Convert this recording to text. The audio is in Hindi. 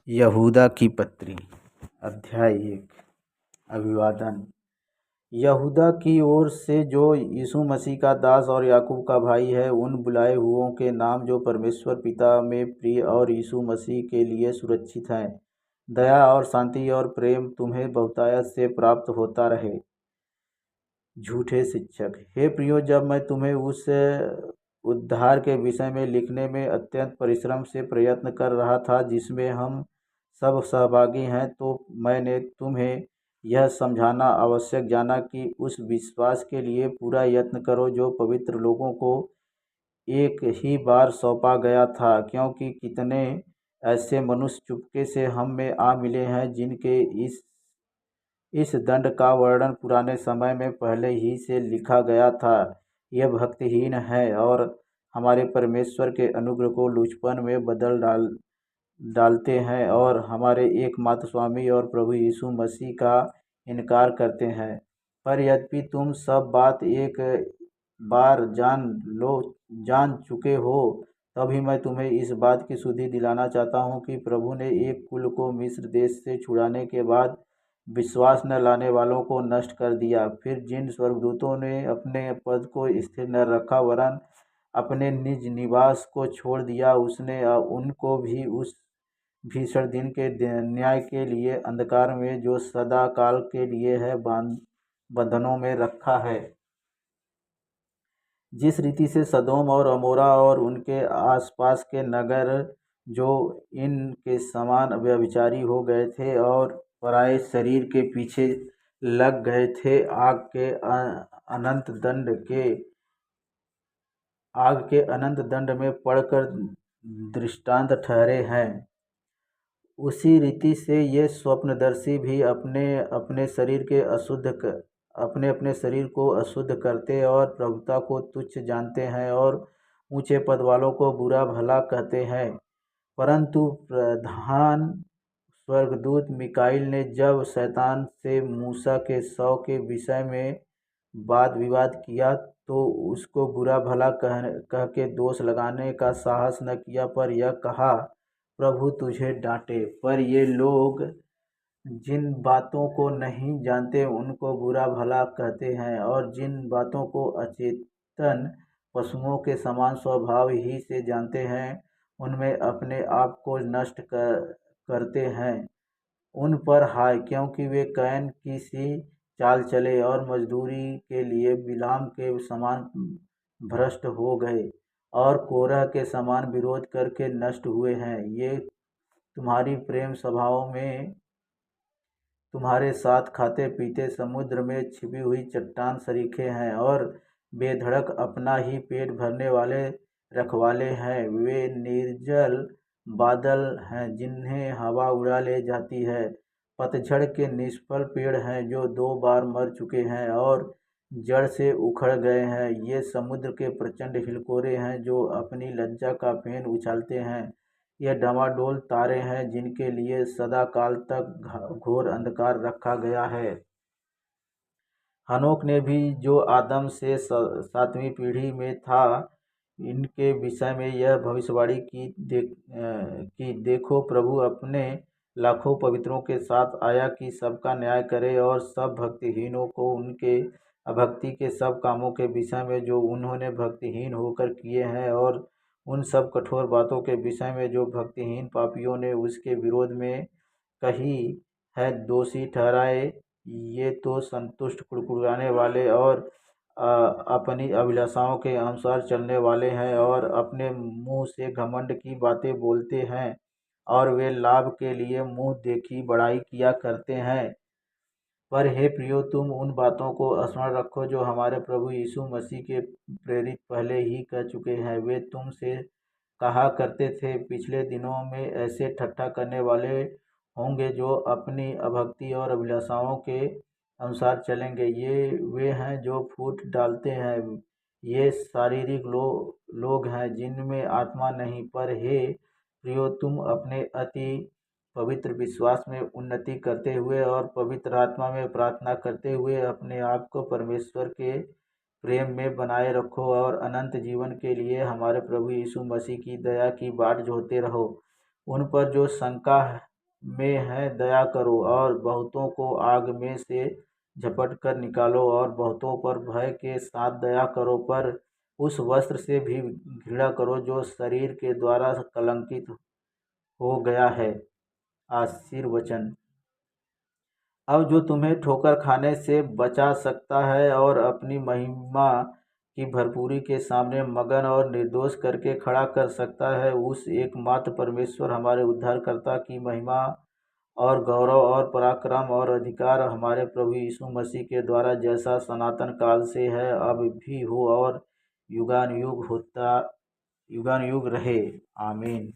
यहूदा की पत्री अध्याय 1 अभिवादन। यहूदा की ओर से जो यीशु मसीह का दास और याकूब का भाई है, उन बुलाए हुओं के नाम जो परमेश्वर पिता में प्रिय और यीशु मसीह के लिए सुरक्षित हैं, दया और शांति और प्रेम तुम्हें बहुतायत से प्राप्त होता रहे। झूठे शिक्षक। हे प्रियो, जब मैं तुम्हें उस उद्धार के विषय में लिखने में अत्यंत परिश्रम से प्रयत्न कर रहा था जिसमें हम सब सहभागी हैं, तो मैंने तुम्हें यह समझाना आवश्यक जाना कि उस विश्वास के लिए पूरा यत्न करो जो पवित्र लोगों को एक ही बार सौंपा गया था, क्योंकि कितने ऐसे मनुष्य चुपके से हम में आ मिले हैं जिनके इस दंड का वर्णन पुराने समय में पहले ही से लिखा गया था। यह भक्तिहीन है और हमारे परमेश्वर के अनुग्रह को लुचपन में बदल डालते हैं और हमारे एकमात्र स्वामी और प्रभु यीशु मसीह का इनकार करते हैं। पर यद्यपि तुम सब बात एक बार जान चुके हो, तभी मैं तुम्हें इस बात की शुद्धि दिलाना चाहता हूँ कि प्रभु ने एक कुल को मिस्र देश से छुड़ाने के बाद विश्वास न लाने वालों को नष्ट कर दिया। फिर जिन स्वर्गदूतों ने अपने पद को स्थिर न रखा वरन अपने निज निवास को छोड़ दिया, उसने उनको भी उस भीषण दिन के न्याय के लिए अंधकार में जो सदा काल के लिए है बंधनों में रखा है। जिस रीति से सदोम और अमोरा और उनके आसपास के नगर जो इनके समान व्यभिचारी हो गए थे और पराये शरीर के पीछे लग गए थे, आग के अनंत दंड में पड़कर दृष्टांत ठहरे हैं, उसी रीति से ये स्वप्नदर्शी भी अपने अपने शरीर को अशुद्ध करते और प्रभुता को तुच्छ जानते हैं और ऊंचे पद वालों को बुरा भला कहते हैं। परंतु प्रधान स्वर्गदूत मिकाईल ने जब शैतान से मूसा के शव के विषय में वाद विवाद किया, तो उसको बुरा भला कह के दोष लगाने का साहस न किया, पर यह कहा, प्रभु तुझे डांटे। पर ये लोग जिन बातों को नहीं जानते उनको बुरा भला कहते हैं, और जिन बातों को अचेतन पशुओं के समान स्वभाव ही से जानते हैं, उनमें अपने आप को नष्ट करते हैं। उन पर हाय, क्योंकि वे कैन की सी चाल चले और मजदूरी के लिए बिलाम के समान भ्रष्ट हो गए और कोरह के समान विरोध करके नष्ट हुए हैं। ये तुम्हारी प्रेम सभाओं में तुम्हारे साथ खाते पीते समुद्र में छिपी हुई चट्टान सरीखे हैं और बेधड़क अपना ही पेट भरने वाले रखवाले हैं। वे निर्जल बादल हैं जिन्हें हवा उड़ा ले जाती है, पतझड़ के निष्फल पेड़ हैं जो 2 बार मर चुके हैं और जड़ से उखड़ गए हैं। ये समुद्र के प्रचंड हिलकोरे हैं जो अपनी लज्जा का फेन उछालते हैं। ये डमाडोल तारे हैं जिनके लिए सदा काल तक घोर अंधकार रखा गया है। हनोक ने भी, जो आदम से 7वीं पीढ़ी में था, इनके विषय में यह भविष्यवाणी की देखो, प्रभु अपने लाखों पवित्रों के साथ आया कि सबका न्याय करे और सब भक्तिहीनों को उनके अभक्ति के सब कामों के विषय में जो उन्होंने भक्तिहीन होकर किए हैं, और उन सब कठोर बातों के विषय में जो भक्तिहीन पापियों ने उसके विरोध में कही है, दोषी ठहराए। ये तो संतुष्ट, कुड़कुड़ाने वाले और अपनी अभिलाषाओं के अनुसार चलने वाले हैं और अपने मुंह से घमंड की बातें बोलते हैं, और वे लाभ के लिए मुंह देखी बड़ाई किया करते हैं। पर हे प्रियो, तुम उन बातों को स्मरण रखो जो हमारे प्रभु यीशु मसीह के प्रेरित पहले ही कह चुके हैं। वे तुमसे कहा करते थे, पिछले दिनों में ऐसे ठट्ठा करने वाले होंगे जो अपनी अभक्ति और अभिलाषाओं के अनुसार चलेंगे। ये वे हैं जो फूट डालते हैं। ये शारीरिक लोग हैं जिनमें आत्मा नहीं। पर हे प्रियो, तुम अपने अति पवित्र विश्वास में उन्नति करते हुए और पवित्र आत्मा में प्रार्थना करते हुए अपने आप को परमेश्वर के प्रेम में बनाए रखो और अनंत जीवन के लिए हमारे प्रभु यीशु मसीह की दया की बाट जोहते रहो। उन पर जो शंका में है दया करो, और बहुतों को आग में से झपट कर निकालो, और बहुतों पर भय के साथ दया करो, पर उस वस्त्र से भी घृणा करो जो शरीर के द्वारा कलंकित हो गया है। आशीर्वचन। अब जो तुम्हें ठोकर खाने से बचा सकता है और अपनी महिमा की भरपूरी के सामने मगन और निर्दोष करके खड़ा कर सकता है, उस एकमात्र परमेश्वर हमारे उद्धारकर्ता की महिमा और गौरव और पराक्रम और अधिकार हमारे प्रभु यीशु मसीह के द्वारा जैसा सनातन काल से है, अब भी हो, और युगानुयुग होता, युगानुयुग रहे। आमीन।